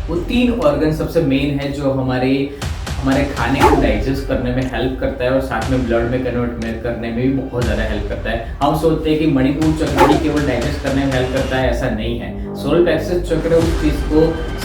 वो 3 ऑर्गन सबसे मेन है जो हमारे हमारे खाने को डाइजेस्ट करने में हेल्प करता है और साथ में ब्लड में कन्वर्ट करने में भी बहुत ज़्यादा हेल्प करता है। हम सोचते हैं कि मणिपुर चक्र ही केवल डाइजेस्ट करने में हेल्प करता है, ऐसा नहीं है। सोलर प्लेक्सस चक्र उस चीज़ को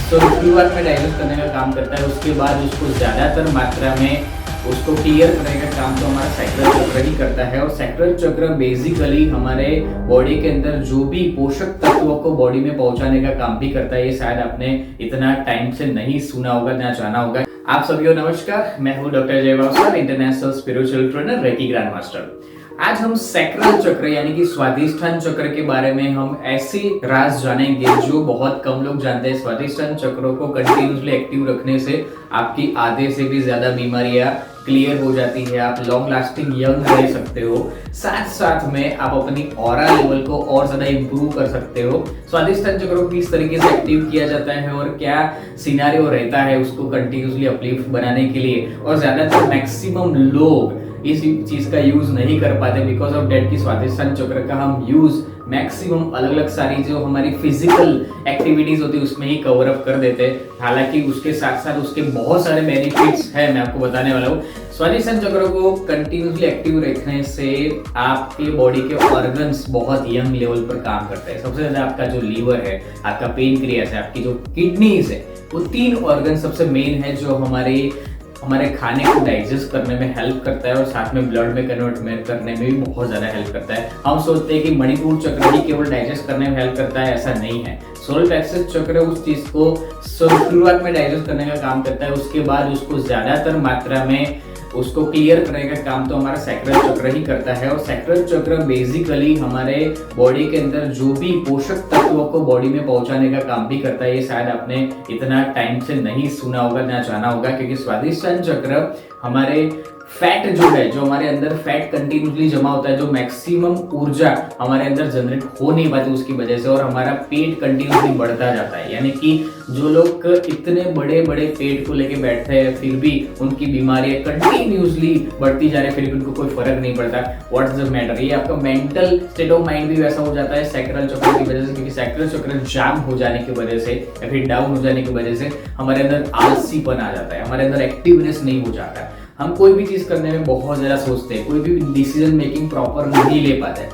शुरुआत में डाइजेस्ट करने का काम करता है, उसके बाद उसको ज़्यादातर मात्रा में उसको क्लियर करने का काम तो हमारा सैक्रल चक्र ही करता है। और सैक्रल चक्र बेसिकली हमारे बॉडी के अंदर जो भी पोषक तत्वों को बॉडी में पहुंचाने का काम भी करता है। ये शायद आपने इतना टाइम से नहीं सुना होगा ना जाना होगा। आप सभी को नमस्कार, मैं हूं डॉक्टर जय Bawaskar, international spiritual trainer, reiki grand master. आज हम सैक्रल चक्र यानी कि स्वादिष्ठान चक्र के बारे में हम ऐसी राज जानेंगे जो बहुत कम लोग जानते हैं। स्वादिष्ठान चक्रों को कंटिन्यूसली एक्टिव रखने से आपकी आधे से भी ज्यादा बीमारियां क्लियर हो जाती है, आप लॉन्ग लास्टिंग यंग रह सकते हो, साथ साथ में आप अपनी ऑरा लेवल को और ज्यादा इंप्रूव कर सकते हो। स्वादिष्ठान चक्र को किस तरीके से एक्टिव किया जाता है और क्या सिनेरियो रहता है उसको कंटिन्यूसली अपलिफ्ट बनाने के लिए, और ज्यादातर मैक्सिमम लोग इस चीज का यूज नहीं कर पाते बिकॉज ऑफ डेट की स्वादिष्ठान चक्र का हम यूज मैक्सिमम अलग अलग सारी जो हमारी फिजिकल एक्टिविटीज होती है उसमें ही कवर अप कर देते हैं। हालांकि उसके साथ साथ उसके बहुत सारे बेनिफिट्स है, मैं आपको बताने वाला हूँ। स्वादिष्ठान चक्र को कंटिन्यूसली एक्टिव रखने से आपके बॉडी के ऑर्गन्स बहुत यंग लेवल पर काम करते हैं। सबसे ज्यादा आपका जो लीवर है, आपका पेनक्रियास है, आपकी जो किडनीज है, वो 3 ऑर्गन सबसे मेन है जो हमारे खाने को डाइजेस्ट करने में हेल्प करता है और साथ में ब्लड में कन्वर्ट करने में भी बहुत ज्यादा हेल्प करता है। हम सोचते हैं कि मणिपुर चक्र ही केवल डाइजेस्ट करने में हेल्प करता है, ऐसा नहीं है। सोलर प्लेक्सस चक्र उस चीज को शुरुआत में डाइजेस्ट करने का काम करता है, उसके बाद उसको ज्यादातर मात्रा में उसको क्लियर करने का काम तो हमारा सैक्रल चक्र ही करता है। और सैक्रल चक्र बेसिकली हमारे बॉडी के अंदर जो भी पोषक तत्वों को बॉडी में पहुंचाने का काम भी करता है। ये शायद आपने इतना टाइम से नहीं सुना होगा ना जाना होगा, क्योंकि स्वादिष्ठान चक्र हमारे फैट जो है, जो हमारे अंदर फैट कंटिन्यूसली जमा होता है, जो मैक्सिमम ऊर्जा हमारे अंदर जनरेट हो नहीं पाती उसकी वजह से, और हमारा पेट कंटिन्यूसली बढ़ता जाता है। यानी कि जो लोग इतने बड़े बड़े पेट को लेके बैठे हैं फिर भी उनकी बीमारियां कंटिन्यूसली बढ़ती जा रही है, फिर भी उनको कोई फर्क नहीं पड़ता। व्हाट्स द मैटर, ये आपका मेंटल स्टेट ऑफ माइंड भी वैसा हो जाता है सैक्रल चक्र की वजह से, क्योंकि सैक्रल चक्र जाम हो जाने की वजह से या फिर डाउन हो जाने की वजह से हमारे अंदर आलसीपन आ जाता है, हमारे अंदर एक्टिवनेस नहीं हो जाता है। हम कोई भी चीज करने में बहुत ज्यादा सोचते हैं, कोई भी डिसीजन मेकिंग प्रॉपर नहीं ले पाते हैं,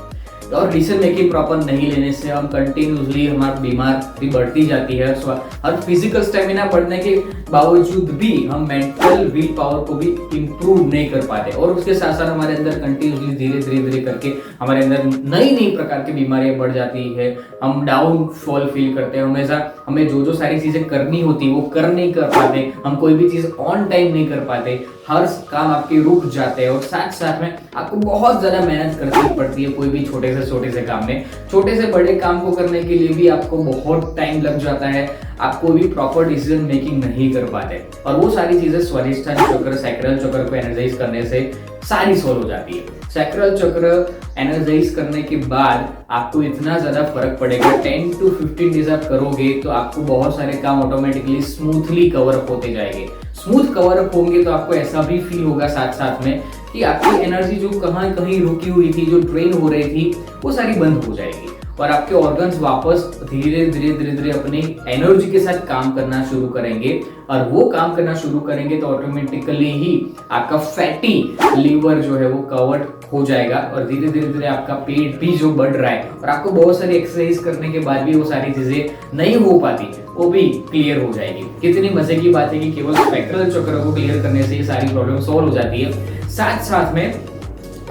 और डिसीजन मेकिंग प्रॉपर नहीं लेने से हम कंटिन्यूसली हमारी बीमारी बढ़ती जाती है। और फिजिकल स्टेमिना बढ़ने के बावजूद भी हम मेंटल विल पावर को भी इंप्रूव नहीं कर पाते, और उसके साथ साथ हमारे अंदर कंटिन्यूसली धीरे धीरे करके हमारे अंदर नई नई प्रकार की बीमारियां बढ़ जाती है। हम डाउन फॉल फील करते हैं, हमेशा हमें जो सारी चीजें करनी होती है वो कर नहीं कर पाते, हम कोई भी चीज ऑन टाइम नहीं कर पाते, हर काम आपके रुक जाते हैं, और साथ साथ में आपको बहुत ज्यादा मेहनत करनी पड़ती है कोई भी छोटे से काम में। छोटे से बड़े काम को करने के लिए भी आपको बहुत टाइम लग जाता है, आप कोई भी प्रॉपर डिसीजन मेकिंग नहीं कर पाते, और वो सारी चीजें स्वादिष्ठान चक्र सैक्रल चक्र को एनर्जाइज करने से सारी सॉल्व हो जाती है। सैक्रल चक्र एनर्जाइज करने के बाद आपको इतना ज्यादा फर्क पड़ेगा, 10 to 15 डेज आप करोगे तो आपको बहुत सारे काम ऑटोमेटिकली स्मूथली कवर अप होते जाएंगे। स्मूथ कवर अप होंगे तो आपको ऐसा भी फील होगा साथ साथ में कि आपकी एनर्जी जो कहीं रुकी हुई थी, जो ड्रेन हो रही थी, वो सारी बंद हो जाएगी, और आपके ऑर्गन्स वापस धीरे धीरे अपनी एनर्जी के साथ काम करना शुरू करेंगे। और वो काम करना शुरू करेंगे तो ऑटोमेटिकली ही आपका फैटी लीवर जो है वो कवर्ड हो जाएगा, और धीरे धीरे आपका पेट भी जो बढ़ रहा है, और आपको बहुत सारी एक्सरसाइज करने के बाद भी वो सारी चीजें नहीं हो पाती, वो भी क्लियर हो जाएगी। कितनी मजे की बात है कि केवल सैक्रल चक्र को क्लियर करने से ये सारी प्रॉब्लम सॉल्व हो जाती है। साथ साथ में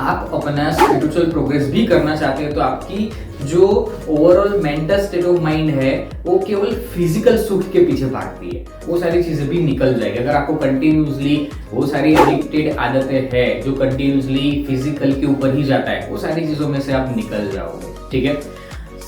आप अपना स्पिरिचुअल प्रोग्रेस भी करना चाहते हैं तो आपकी जो overall mental state of mind है वो केवल फिजिकल सुख के पीछे भागती है, वो सारी चीजें भी निकल जाएगी। अगर आपको कंटिन्यूसली वो सारी एडिक्टेड आदतें हैं जो कंटिन्यूसली फिजिकल के ऊपर ही जाता है, वो सारी चीजों में से आप निकल जाओगे। ठीक है,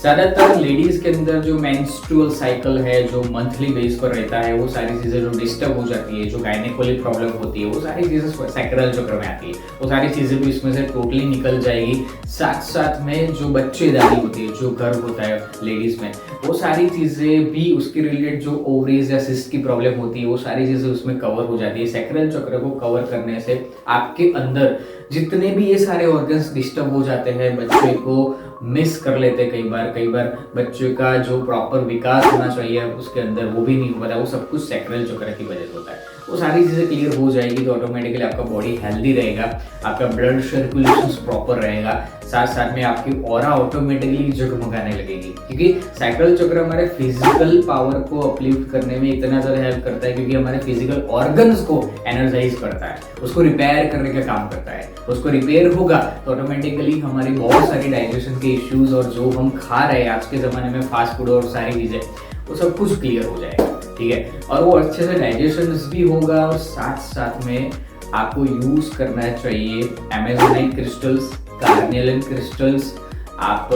ज्यादातर लेडीज के अंदर जो मेंस्ट्रुअल साइकिल है जो मंथली बेस पर रहता है, वो सारी चीजें जो डिस्टर्ब हो जाती है, जो गायनेकोलिक प्रॉब्लम होती है, वो सारी चीजें सैक्रल चक्र में आती है, वो सारी चीजें भी इसमें से टोटली निकल जाएगी। साथ साथ में जो बच्चेदानी होती है, जो गर्भ होता है लेडीज में, वो सारी चीजें भी उसके रिलेटेड जो ओवरीज या सिस्ट की प्रॉब्लम होती है, वो सारी चीजें उसमें कवर हो जाती है। सैक्रल चक्र को कवर करने से आपके अंदर जितने भी ये सारे ऑर्गन्स डिस्टर्ब हो जाते हैं, बच्चे को मिस कर लेते हैं कई बार बच्चे का जो प्रॉपर विकास होना चाहिए उसके अंदर वो भी नहीं हो पाता, वो सब कुछ सैक्रल चक्र की वजह से होता है। वो सारी चीज़ें क्लियर हो जाएगी तो ऑटोमेटिकली आपका बॉडी हेल्दी रहेगा, आपका ब्लड सर्कुलेशन प्रॉपर रहेगा, साथ साथ में आपकी ऑरा ऑटोमेटिकली जगमगाने लगेगी, क्योंकि सैक्रल चक्र हमारे फिजिकल पावर को अपलिफ्ट करने में इतना ज़्यादा हेल्प करता है, क्योंकि हमारे फिजिकल ऑर्गन्स को एनर्जाइज करता है, उसको रिपेयर करने का काम करता है। उसको रिपेयर होगा तो ऑटोमेटिकली हमारी बहुत सारी डाइजेशन के इश्यूज और जो हम खा रहे हैं आज के ज़माने में फास्ट फूड और सारी चीज़ें, वो सब कुछ क्लियर हो जाएगा, ठीक है। और वो अच्छे से डाइजेशन भी होगा, और साथ साथ में आपको यूज करना चाहिए अमेजोनाइट क्रिस्टल्स, कार्नियलन क्रिस्टल्स, आप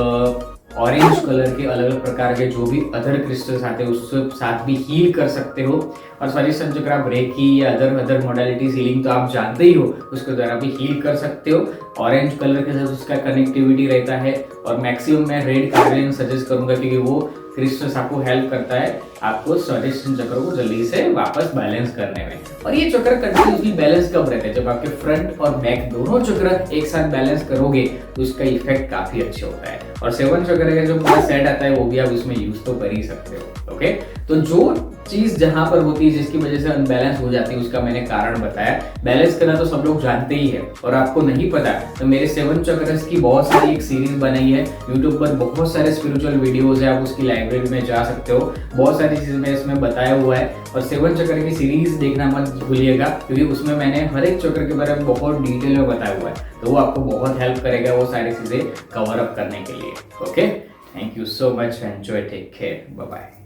ऑरेंज कलर के अलग अलग प्रकार के जो भी अदर क्रिस्टल्स आते हैं उसके साथ भी हील कर सकते हो। और सजेशन जो आप रेकी या अदर मोडालिटीज हीलिंग तो आप जानते ही हो, उसके द्वारा भी हील कर सकते हो। ऑरेंज कलर के साथ उसका कनेक्टिविटी रहता है, और मैक्सिमम मैं रेड कार्नियलन सजेस्ट करूंगा, क्योंकि वो क्रिस्टल्स आपको हेल्प करता है आपको सजेशन चक्र को जल्दी से वापस बैलेंस करने में। और ये चक्र कंटिन्यूसली बैलेंस कब रहते हैं, जब आपके फ्रंट और बैक दोनों चक्र एक साथ बैलेंस करोगे तो उसका इफेक्ट काफी अच्छा होता है। और 7 चक्र का जो पूरा सेट आता है वो भी आप उसमें यूज तो कर ही सकते हो, ओके। तो जो चीज जहां पर होती है जिसकी वजह से अनबैलेंस हो जाती है उसका मैंने कारण बताया। बैलेंस करना तो सब लोग जानते ही है, और आपको नहीं पता तो मेरे 7 चक्रस की बहुत सारी एक सीरीज बनाई है यूट्यूब पर, बहुत सारे स्पिरिचुअल वीडियोस है, आप उसकी लाइब्रेरी में जा सकते हो, बहुत सारी चीजें मैं इसमें बताया हुआ है। और 7 चक्र की सीरीज देखना मत भूलिएगा, क्योंकि उसमें मैंने हर एक चक्र के बारे में बहुत डिटेल में बताया हुआ है, तो वो आपको बहुत हेल्प करेगा वो सारी चीजें कवर अप करने के लिए, okay. Thank you so much, enjoy, take care, bye bye.